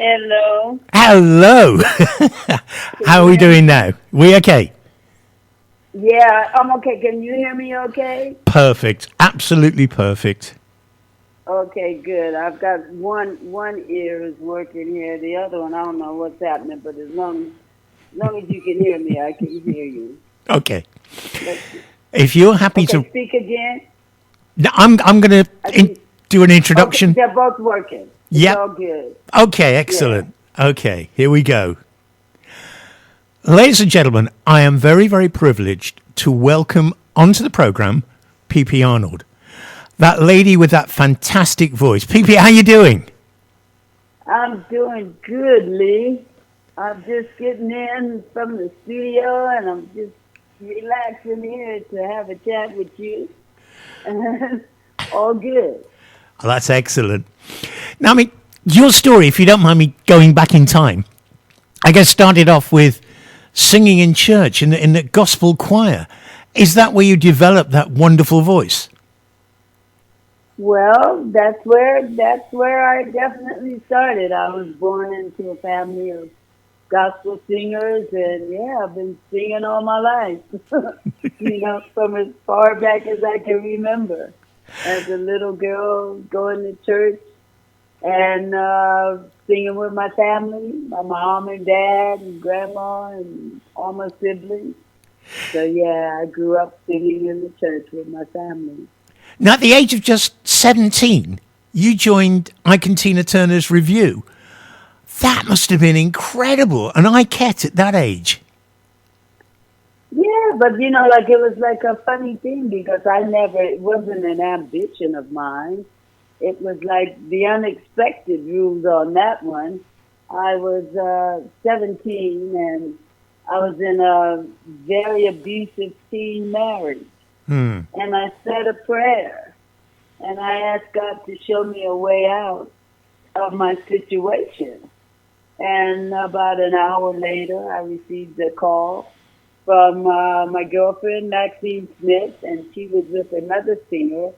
Hello. Hello. Can How you are we hear doing me? now? We okay? Yeah, I'm okay. Can you hear me okay? Perfect. Absolutely perfect. Okay, good. I've got one ear is working here. The other one, I don't know what's happening, but as long as you can hear me, I can hear you. Okay. Let's, If you're happy okay, to, speak again. I'm going I to think do an okay, introduction. they're both working. It's Yep. all good. Okay. Yeah. Excellent. Okay. Here we go. Ladies and gentlemen, I am very, very privileged to welcome onto the program PP Arnold, that lady with that fantastic voice. PP, how you doing? I'm doing good, Lee. I'm just getting in from the studio and I'm just relaxing here to have a chat with you. All good. Oh, that's excellent. Now, I mean, your story, if you don't mind me going back in time, I guess started off with singing in church in the gospel choir. Is that where you developed that wonderful voice? Well, that's where I definitely started. I was born into a family of gospel singers, and yeah, I've been singing all my life. From as far back as I can remember. As a little girl, going to church and singing with my family, my mom and dad and grandma and all my siblings. So yeah, I grew up singing in the church with my family. Now, at the age of just 17, you joined Ike and Tina Turner's Review. That must have been incredible. An Ikette at that age. Yeah, but like it was like a funny thing because it wasn't an ambition of mine. It was like the unexpected rules on that one. I was 17 and I was in a very abusive teen marriage. Hmm. And I said a prayer and I asked God to show me a way out of my situation. And about an hour later, I received a call from my girlfriend, Maxine Smith, and she was with another singer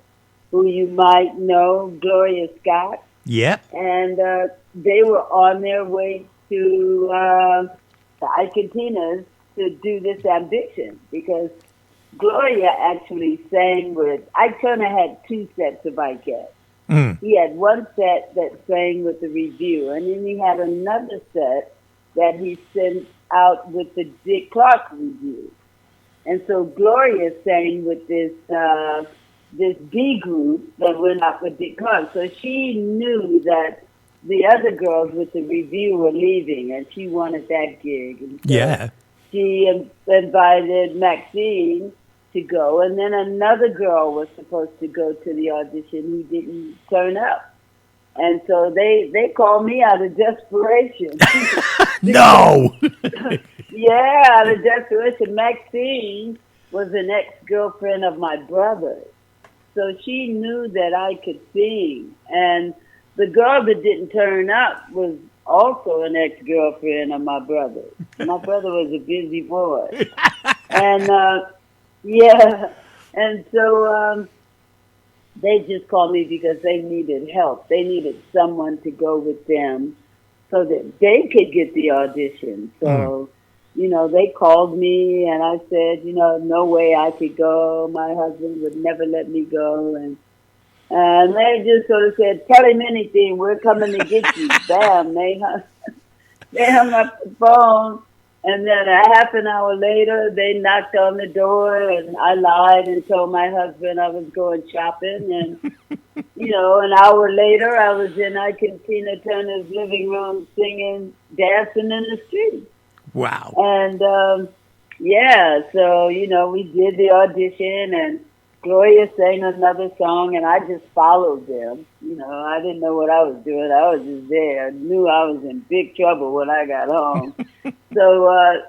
who you might know, Gloria Scott. Yep. And they were on their way to the Icatinas to do this ambition because Gloria actually sang with, Ike Turner had two sets of Ikette. Hmm. He had one set that sang with the review, and then he had another set that he sent out with the Dick Clark review. And so Gloria sang with this B group that went out with Dick Clark. So she knew that the other girls with the review were leaving, and she wanted that gig. And so Yeah. she invited Maxine to go, and then another girl was supposed to go to the audition who didn't turn up. And so they called me out of desperation. No. Yeah, out of desperation. Maxine was an ex-girlfriend of my brother. So she knew that I could sing. And the girl that didn't turn up was also an ex-girlfriend of my brother. My brother was a busy boy. And, yeah. And so they just called me because they needed help. They needed someone to go with them so that they could get the audition. So, they called me and I said, no way I could go. My husband would never let me go. And they just sort of said, tell him anything. We're coming to get you. Bam. They hung up the phone. And then a half an hour later, they knocked on the door, and I lied and told my husband I was going shopping. And, an hour later, I was in Ike and Tina Turner's living room singing, dancing in the street. Wow. And, yeah, so, we did the audition, and Gloria sang another song, and I just followed them. I didn't know what I was doing. I was just there. I knew I was in big trouble when I got home. So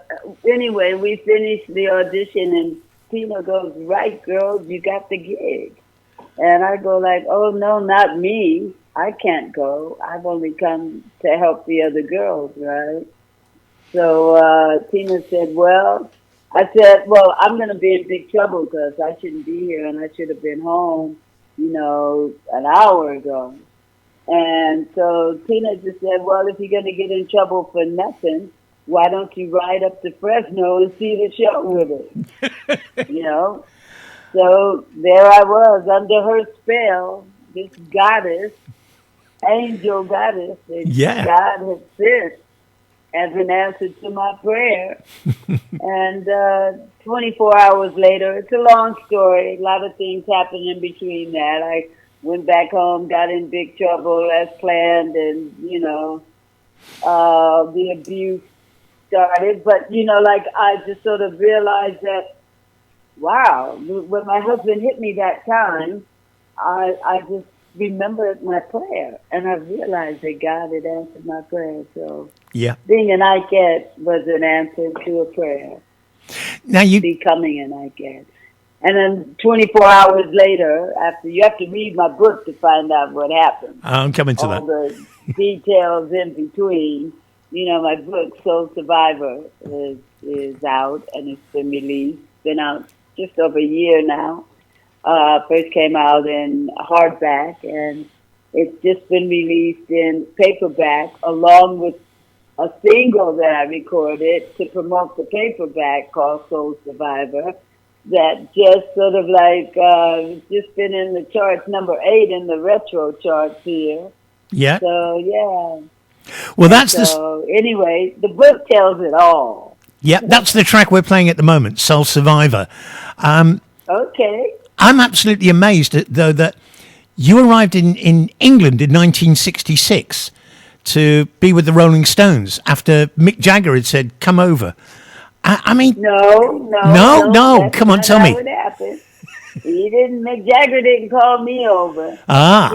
anyway, we finished the audition, and Tina goes, right, girls, you got the gig. And I go like, oh, no, not me. I can't go. I've only come to help the other girls, right? So Tina said, I said, I'm going to be in big trouble because I shouldn't be here and I should have been home, an hour ago. And so Tina just said, well, if you're going to get in trouble for nothing, why don't you ride up to Fresno and see the show with us? You know? So there I was under her spell, this goddess, angel goddess that Yeah. God had sent as an answer to my prayer. And 24 hours later, it's a long story. A lot of things happened in between that. I went back home, got in big trouble as planned, and, the abuse started. But, like I just sort of realized that, wow, when my husband hit me that time, I just remembered my prayer, and I realized that God had answered my prayer. So Yeah. being an Ikette was an answer to a prayer. Now Becoming an Ikette. And then 24 hours later, after you have to read my book to find out what happened. I'm coming to all that. the details in between. My book, Soul Survivor, is out and it's been released. Been out just over a year now. First came out in hardback, and it's just been released in paperback along with a single that I recorded to promote the paperback called Soul Survivor that just sort of it's just been in the charts, number 8 in the retro charts here. Yeah. So, yeah. Well, anyway, the book tells it all. Yeah, that's the track we're playing at the moment, Soul Survivor. Okay. I'm absolutely amazed, though, that you arrived in England in 1966 to be with the Rolling Stones after Mick Jagger had said, come over. I mean... No, come on, tell me. What happened. Mick Jagger didn't call me over.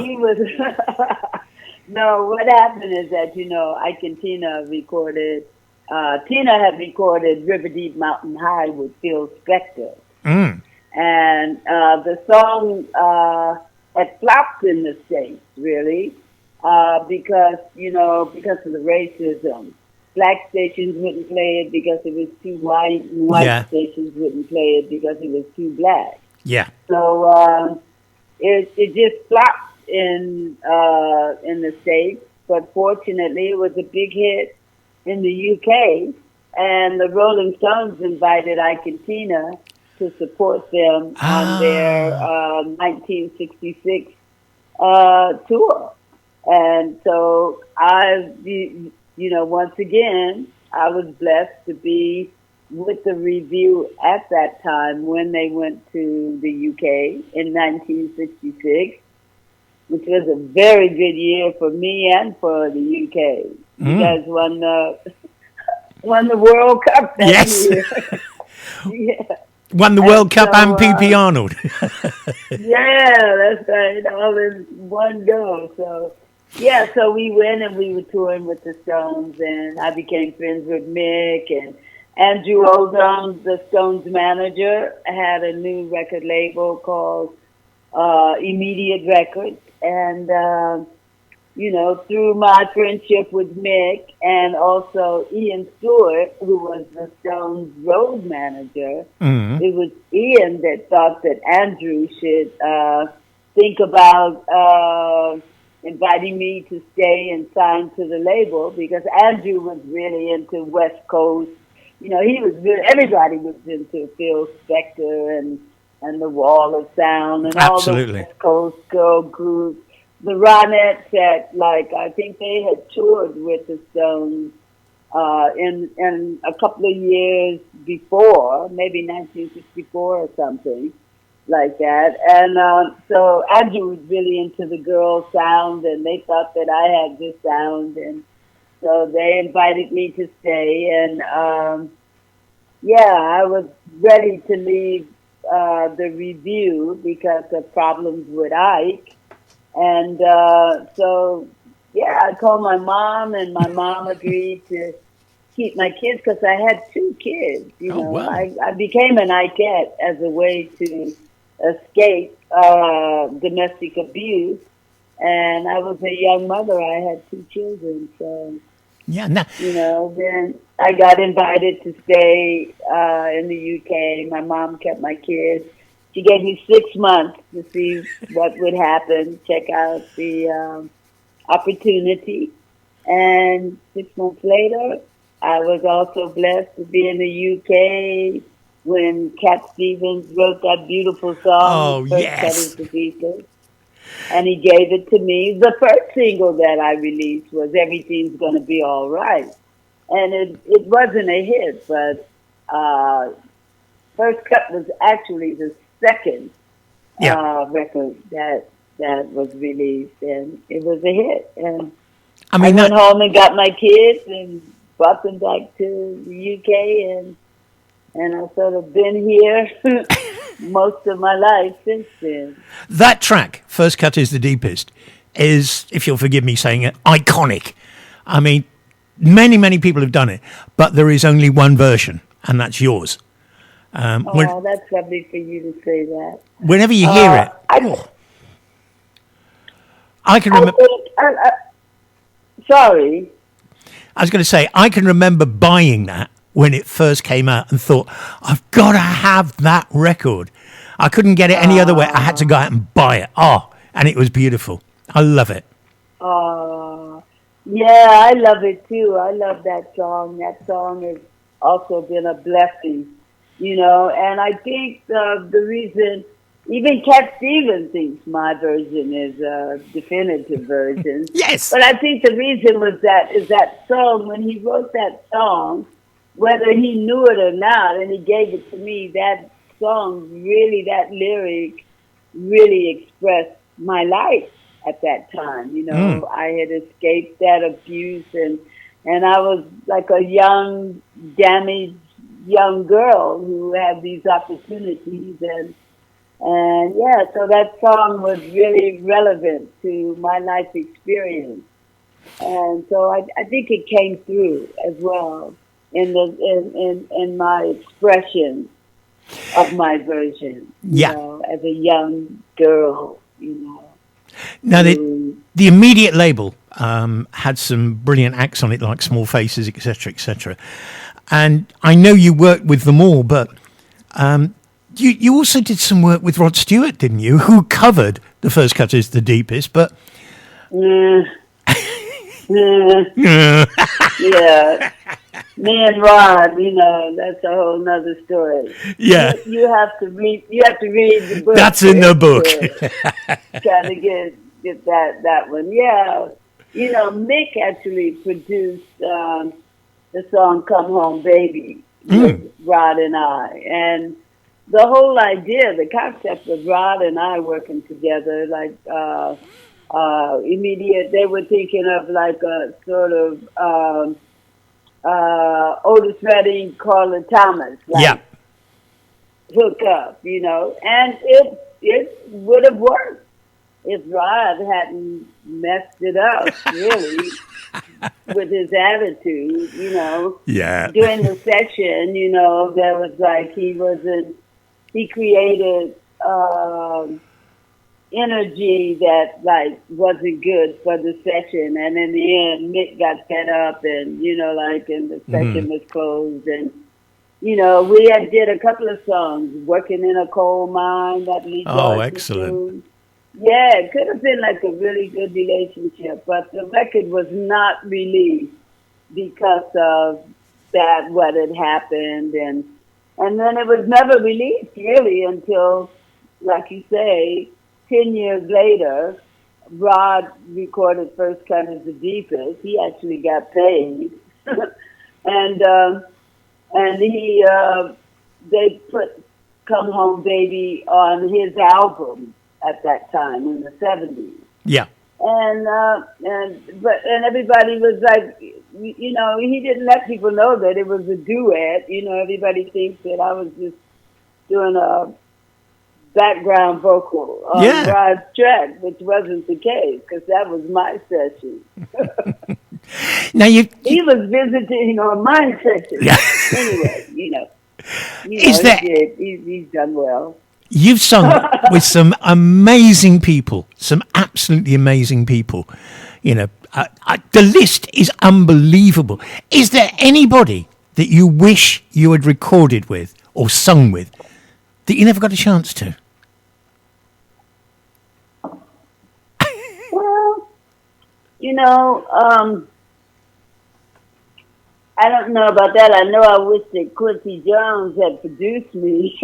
He was... No, what happened is that, Ike and Tina recorded... Tina had recorded River Deep Mountain High with Phil Spector. Mm. And the song had flopped in the States, really, because of the racism. Black stations wouldn't play it because it was too white, and white stations wouldn't play it because it was too black. Yeah. So it just flopped in the States, but fortunately it was a big hit in the UK, and the Rolling Stones invited Ike and Tina to support them on their 1966 tour. And so once again, I was blessed to be with the review at that time when they went to the UK in 1966, which was a very good year for me and for the UK. You guys won the World Cup that year. Yeah. Won the World Cup and PP Arnold. Yeah, that's right. All in one go. So, so we went and we were touring with the Stones, and I became friends with Mick, and Andrew Oldham, the Stones manager, had a new record label called Immediate Records. And, through my friendship with Mick and also Ian Stewart, who was the Stones road manager, it was Ian that thought that Andrew should think about inviting me to stay and sign to the label, because Andrew was really into West Coast. He was really, everybody was into Phil Spector and the Wall of Sound and all the West Coast girl groups. The Ronettes I think they had toured with the Stones in a couple of years before, maybe 1964 or something like that. And so Andrew was really into the girl sound, and they thought that I had this sound, and so they invited me to stay. And I was ready to leave the review because of problems with Ike. And I called my mom, and my mom agreed to keep my kids because I had 2 kids. Wow. I became an Ikette as a way to escape domestic abuse, and I was a young mother. I had 2 children, so then I got invited to stay in the UK. My mom kept my kids. She gave me 6 months to see what would happen, check out the opportunity. And 6 months later, I was also blessed to be in the UK when Cat Stevens wrote that beautiful Oh, song, First Cut yes. is the Deepest. And he gave it to me. The first single that I released was Everything's Gonna Be All Right. And it wasn't a hit, but First Cut was actually the second record that was released, and it was a hit. And I went home and got my kids and brought them back to the UK, and I've sort of been here most of my life since then. That track, First Cut is the Deepest, is, if you'll forgive me saying it, iconic. I mean, many people have done it, but there is only one version, and that's yours. That's lovely for you to say that. Whenever you hear it, I can remember. Sorry. I was going to say, I can remember buying that when it first came out and thought, I've got to have that record. I couldn't get it any other way. I had to go out and buy it. And it was beautiful. I love it. Yeah, I love it too. I love that song. That song has also been a blessing, and I think the reason, even Cat Stevens thinks my version is a definitive version. Yes. But I think the reason is that song, when he wrote that song, whether he knew it or not, and he gave it to me, that song really, that lyric really expressed my life at that time. I had escaped that abuse, and I was like a young, damaged young girl who had these opportunities, and so that song was really relevant to my life experience, and so I think it came through as well in my expression of my version. As a young girl, Now the immediate label had some brilliant acts on it, like Small Faces, etc., etc. And I know you worked with them all, but you also did some work with Rod Stewart, didn't you? Who covered The First Cut is the Deepest, but... Yeah. Me and Rod, that's a whole nother story. Yeah. You have to read the book. That's in the book. Kind of get that one. Yeah. Mick actually produced the song Come Home Baby with Rod and I. And the whole idea, the concept of Rod and I working together, like they were thinking of like a sort of Otis Redding, Carla Thomas, hook up, and it would have worked if Rod hadn't messed it up, really, with his attitude, Yeah. During the session, there was like, he created energy that like wasn't good for the session, and in the end Mick got fed up, and and the session was closed, and we had did a couple of songs, Working in a Coal Mine, that Lee excellent. Yeah, it could have been like a really good relationship, but the record was not released because of that, what had happened, and then it was never released really until, like you say, 10 years later, Rod recorded First Cut is the Deepest. He actually got paid. and they put Come Home Baby on his album at that time in the 70s. Yeah. And everybody was like, he didn't let people know that it was a duet. Everybody thinks that I was just doing a background vocal on Rod's track, which wasn't the case, because that was my session. Now he was visiting on my session. Yeah. Anyway, he's done well. You've sung with some amazing people, some absolutely amazing people. The list is unbelievable. Is there anybody that you wish you had recorded with or sung with that you never got a chance to? Well, You know, I don't know about that. I know I wish that Quincy Jones had produced me.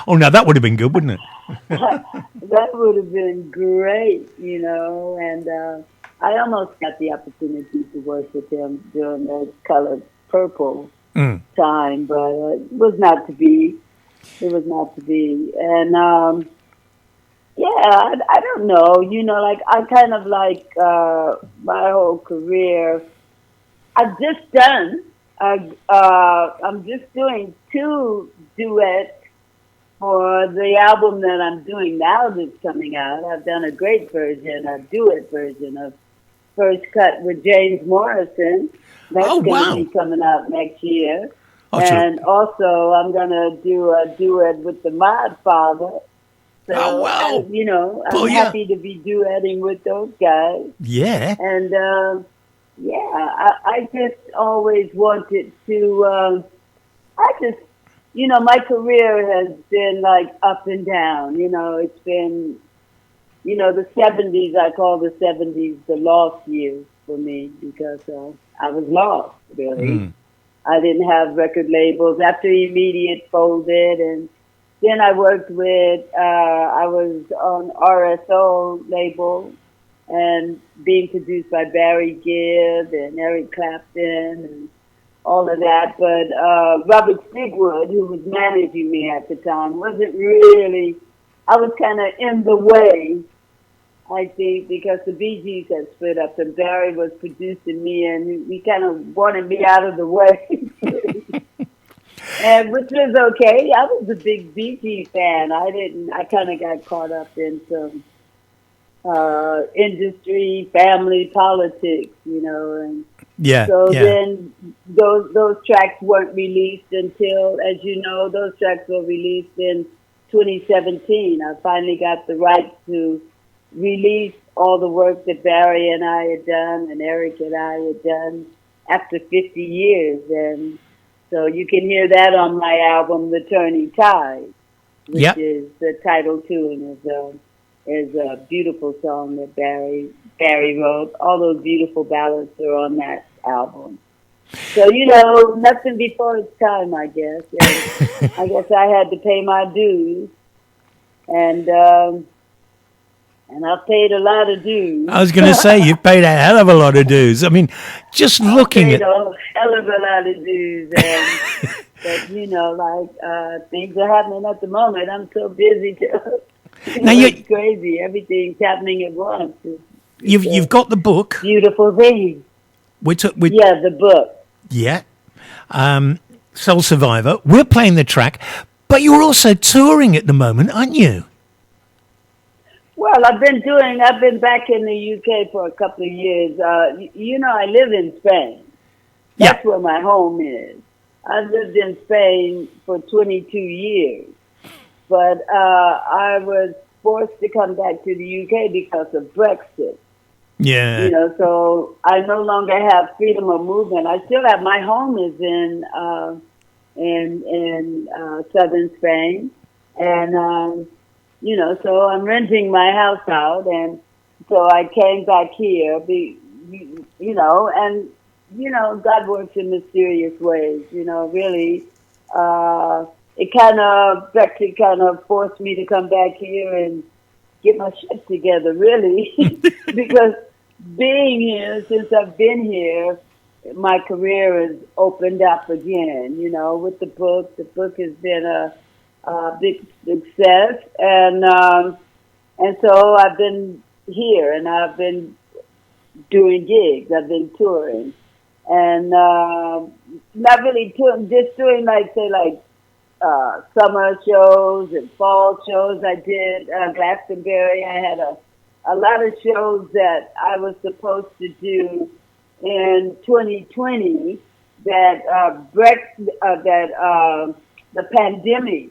Oh, now that would have been good, wouldn't it? That would have been great, and I almost got the opportunity to work with him during the Color Purple Mm. time, but it was not to be. It was not to be. And yeah, I don't know. Like I kind of like my whole career. I've just done. I'm just doing two duets for the album that I'm doing now that's coming out. I've done a great version, a duet version of First Cut with James Morrison. That's Oh, going to wow. be coming out next year. Oh, And also, I'm going to do a duet with the Mod Father. oh, So, wow. I'm Oh, yeah. happy to be duetting with those guys. Yeah. And yeah, I just always wanted to. I just, my career has been like up and down. It's been, the '70s. I call the '70s the lost years for me because I was lost really. Mm. I didn't have record labels after Immediate folded, and then I worked with. I was on RSO label and being produced by Barry Gibb and Eric Clapton and all of that. But Robert Stigwood, who was managing me at the time, wasn't really, I was kind of in the way, I think, because the Bee Gees had split up and Barry was producing me and he kind of wanted me out of the way. And which was okay. I was a big Bee Gees fan. I kind of got caught up in some industry, family, politics, and Yeah. so Yeah. then those tracks weren't released until, as you know, those tracks were released in 2017. I finally got the rights to release all the work that Barry and I had done and Eric and I had done after 50 years. And so you can hear that on my album, The Turning Tide, which Yep. is the title tune is a beautiful song that Barry wrote. All those beautiful ballads are on that album. So, nothing before its time, I guess. And I guess I had to pay my dues. And I've paid a lot of dues. I was going to say, you've paid a hell of a lot of dues. I mean, just I've looking paid at. a hell of a lot of dues. And, but, things are happening at the moment. I'm so busy to... Now, it's crazy. Everything's happening at once. you've got the book. Beautiful thing. Yeah, The book. Yeah. Soul Survivor. We're playing the track, but you're also touring at the moment, aren't you? Well, I've been back in the UK for a couple of years. I live in Spain. Yeah. That's where my home is. I've lived in Spain for 22 years. But I was forced to come back to the UK because of Brexit. Yeah. So I no longer have freedom of movement. I still have my home is in southern Spain, and so I'm renting my house out, and so I came back here. God works in mysterious ways. Really. Brexit kind of forced me to come back here and get my shit together, really, because being here, since I've been here, my career has opened up again, with the book. The book has been a big success, and so I've been here, and I've been doing gigs. I've been touring, and not really touring, just doing summer shows and fall shows. I did Glastonbury. I had a lot of shows that I was supposed to do in 2020 that the pandemic,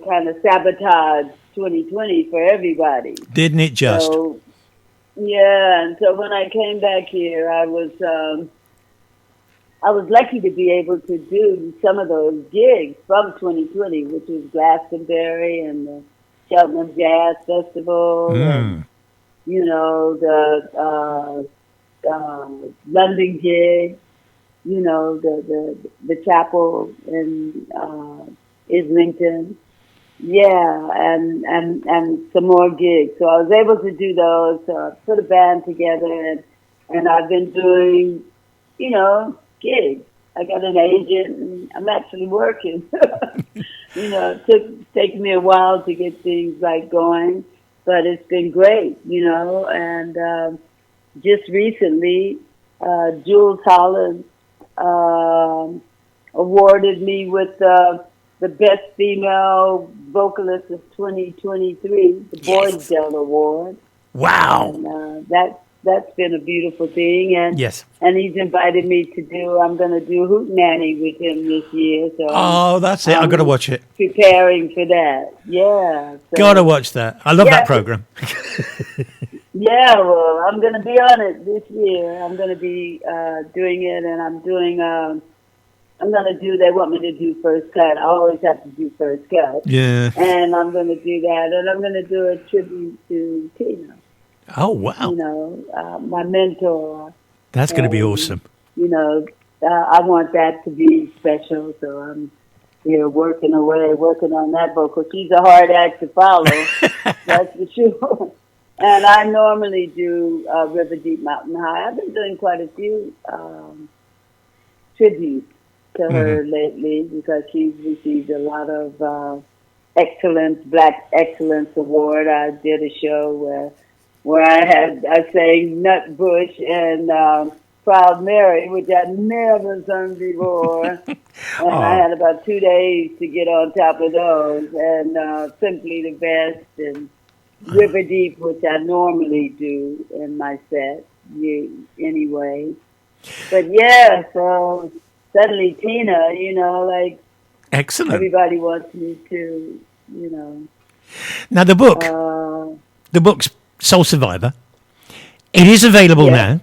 kind of sabotaged 2020 for everybody. Didn't it just? So, yeah, and so when I came back here, I was lucky to be able to do some of those gigs from 2020, which was Glastonbury and the Cheltenham Jazz Festival, and, the London gig, the chapel in Islington. Yeah, and some more gigs. So I was able to do those, put a band together, and I've been doing, gigs. I got an agent, and I'm actually working. It took me a while to get things going, but it's been great, and just recently, Jules Holland awarded me with the Best Female Vocalist of 2023, the Boys Dell Award. Wow. And that's been a beautiful thing. And yes. And he's invited me I'm going to do Hootenanny with him this year. So that's it. I've got to watch it. Preparing for that. Yeah. So, got to watch that. I love that program. Yeah, well, I'm going to be on it this year. I'm going to be doing it, and I'm doing... they want me to do first cut. I always have to do first cut. Yeah. And I'm going to do that. And I'm going to do a tribute to Tina. Oh, wow. My mentor. That's going to be awesome. I want that to be special. So I'm here working on that vocal. She's a hard act to follow. That's for sure. And I normally do River Deep Mountain High. I've been doing quite a few tributes to her lately because she's received a lot of Black Excellence Award. I did a show where I sang Nutbush and Proud Mary, which I'd never sung before. And I had about 2 days to get on top of those. And Simply the Best and River Deep, which I normally do in my set anyway. But yeah, so... Suddenly, Tina, excellent. Everybody wants me to, Now, the book's Soul Survivor. It is available now.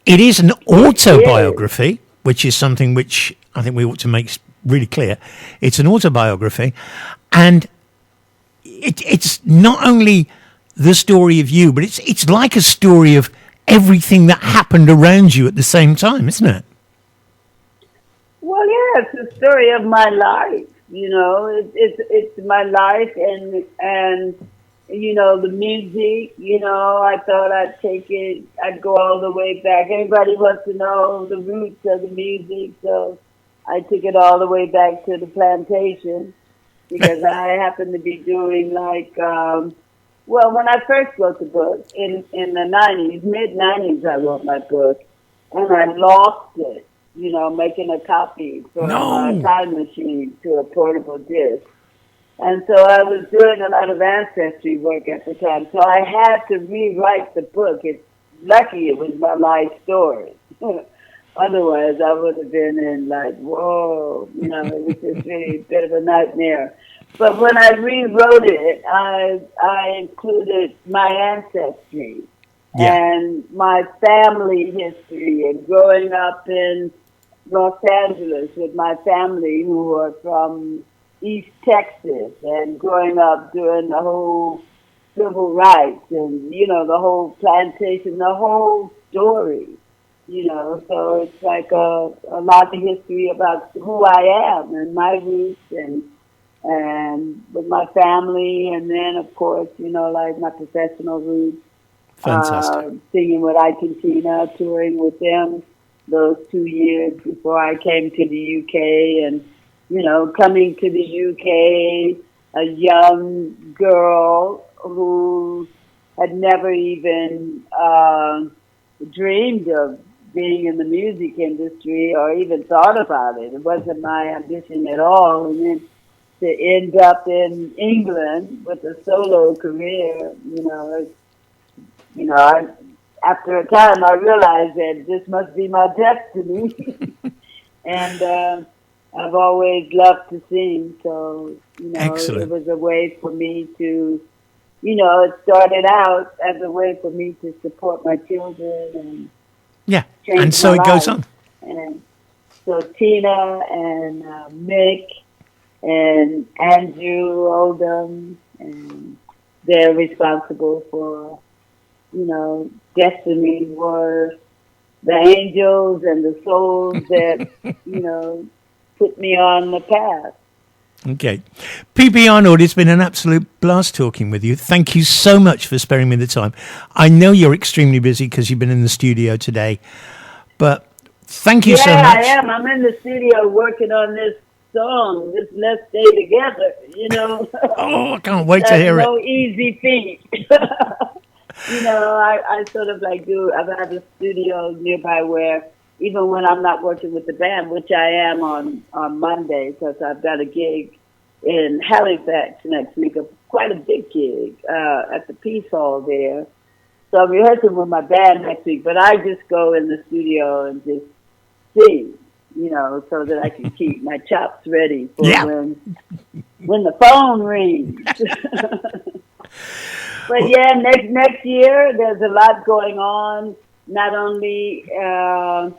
It is an autobiography, which is something which I think we ought to make really clear. It's an autobiography, and it's not only the story of you, but it's like a story of everything that happened around you at the same time, isn't it? Well, yeah, it's the story of my life. It's my life, and the music. I thought I'd go all the way back. Everybody wants to know the roots of the music, so I took it all the way back to the plantation because I happened to be doing when I first wrote the book in the 90s, mid-90s, I wrote my book, and I lost it. Making a copy from a time machine to a portable disc. And so I was doing a lot of ancestry work at the time. So I had to rewrite the book. It's lucky it was my life story. Otherwise, I would have been in whoa, it was just really a bit of a nightmare. But when I rewrote it, I included my ancestry. Yeah. And my family history and growing up in Los Angeles with my family who are from East Texas and growing up during the whole civil rights and, the whole plantation, the whole story, so it's like a lot of history about who I am and my roots and with my family and then, of course, my professional roots. Fantastic. Singing with Ike Tina, touring with them those 2 years before I came to the UK. And, coming to the UK, a young girl who had never even dreamed of being in the music industry or even thought about it. It wasn't my ambition at all. And then to end up in England with a solo career, after a time, I realized that this must be my destiny. And I've always loved to sing. So, Excellent. It was a way for me to, it started out as a way for me to support my children. And so it goes on. And so Tina and Mick and Andrew Oldham and they're responsible for, destiny, were the angels and the souls that, put me on the path. Okay. P.B. Arnold, it's been an absolute blast talking with you. Thank you so much for sparing me the time. I know you're extremely busy because you've been in the studio today, but thank you so much. Yeah, I am. I'm in the studio working on this song, this Let's Stay Together, Oh, I can't wait to hear no it. easy feat. I sort of like I have a studio nearby where even when I'm not working with the band, which I am on Monday, because I've got a gig in Halifax next week, quite a big gig at the Peace Hall there. So I'm rehearsing with my band next week, but I just go in the studio and just sing, so that I can keep my chops ready for when the phone rings. But yeah, next year there's a lot going on. Not only am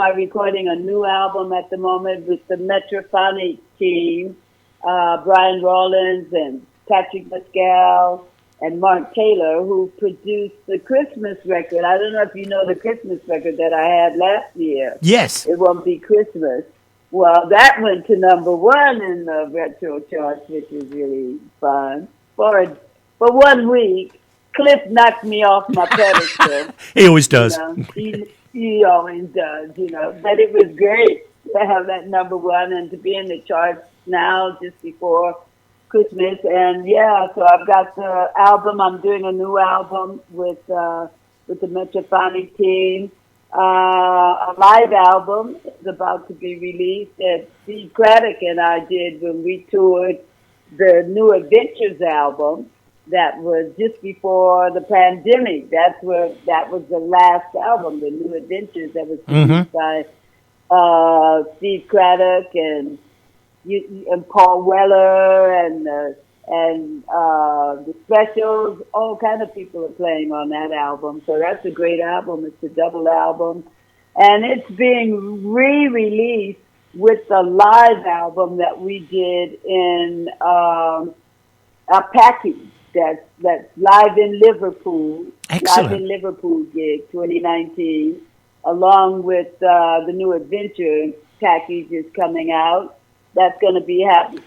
I recording a new album at the moment with the Metrophonic team, Brian Rawlins and Patrick Mescal and Mark Taylor, who produced the Christmas record. I don't know if you know the Christmas record that I had last year. Yes. It Won't Be Christmas. Well, that went to #1 in the retro charts, which is really fun. For 1 week, Cliff knocked me off my pedestal. He always does. He always does, But it was great to have that #1 and to be in the charts now just before Christmas. And yeah, so I've got the album. I'm doing a new album with the Metrophonic team. A live album is about to be released that Steve Craddock and I did when we toured the New Adventures album. That was just before the pandemic. That was the last album, the New Adventures, that was produced by Steve Craddock and Paul Weller and the Specials. All kind of people are playing on that album. So that's a great album. It's a double album, and it's being re-released with the live album that we did in a package. That's live in Liverpool. Excellent. Live in Liverpool gig 2019, along with the New Adventure package is coming out. That's going to be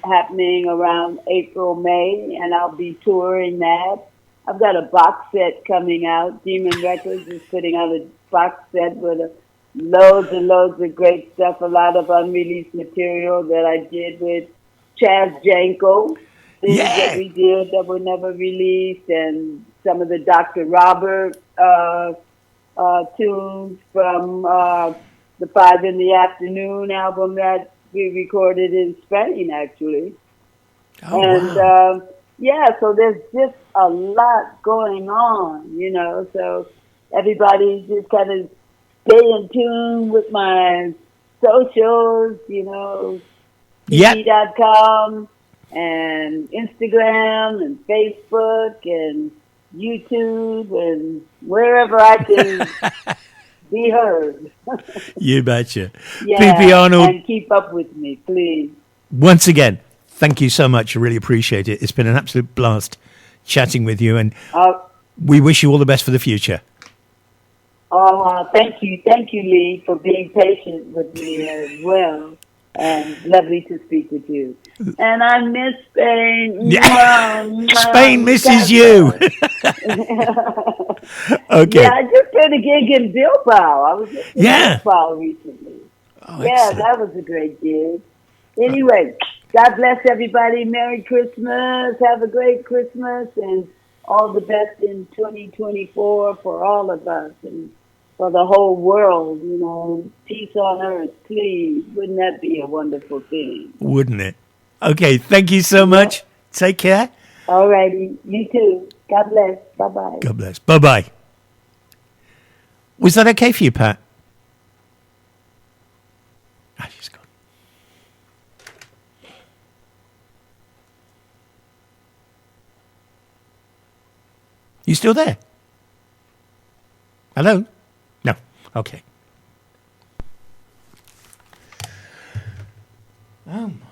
happening around April, May, and I'll be touring that. I've got a box set coming out. Demon Records is putting out a box set with loads and loads of great stuff, a lot of unreleased material that I did with Chaz Janko. Things that we did that were never released, and some of the Dr. Robert tunes from the 5 in the Afternoon album that we recorded in Spain, actually. Oh, and wow. So there's just a lot going on, so everybody's just kind of stay in tune with my socials, TV.com. And Instagram and Facebook and YouTube and wherever I can be heard. You betcha. Yeah, P.B. Arnold. And keep up with me, please. Once again, thank you so much. I really appreciate it. It's been an absolute blast chatting with you, and we wish you all the best for the future. Thank you. Thank you, Lee, for being patient with me as well. And lovely to speak with you. And I miss Spain. Spain misses you. Okay. Yeah, I just did a gig in Bilbao. I was in Bilbao recently. Excellent. That was a great gig. Anyway, God bless everybody. Merry Christmas. Have a great Christmas and all the best in 2024 for all of us and for the whole world, peace on earth, please. Wouldn't that be a wonderful thing? Wouldn't it? Okay, thank you so much. Take care. All righty. You too. God bless. Bye-bye. God bless. Bye-bye. Was that okay for you, Pat? She's gone. You still there? Hello? No. Okay. Oh, my.